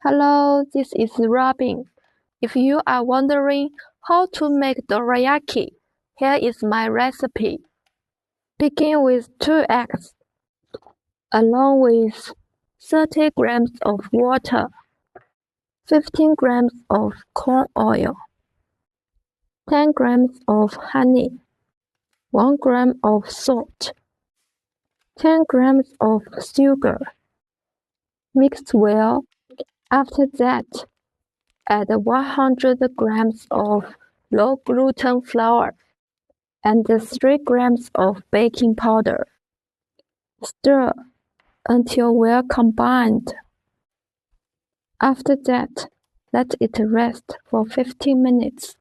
Hello, this is Robin. If you are wondering how to make dorayaki, here is my recipe. Begin with 2 eggs, along with 30 grams of water, 15 grams of corn oil, 10 grams of honey, 1 gram of salt, 10 grams of sugar. Mix well. After that, add 100 grams of low-gluten flour and 3 grams of baking powder. Stir until well combined. After that, let it rest for 15 minutes.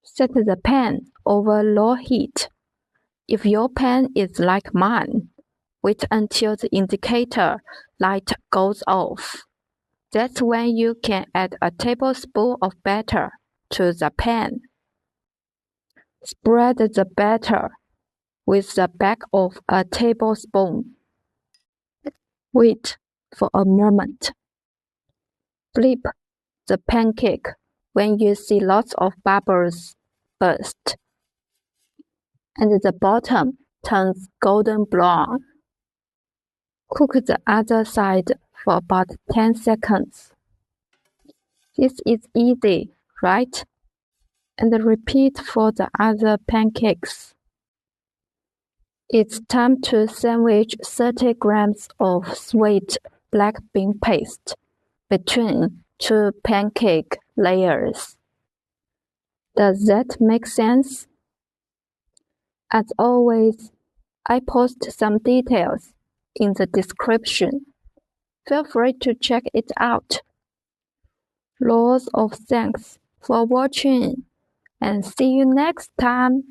Set the pan over low heat. If your pan is like mine, wait until the indicator light goes off. That's when you can add a tablespoon of batter to the pan. Spread the batter with the back of a tablespoon. Wait for a moment. Flip the pancake when you see lots of bubbles burst, and the bottom turns golden brown. Cook the other side for about 10 seconds. This is easy, right? And repeat for the other pancakes. It's time to sandwich 30 grams of sweet black bean paste between 2 pancake layers. Does that make sense? As always, I post some details in the description. Feel free to check it out. Lots of thanks for watching, and see you next time.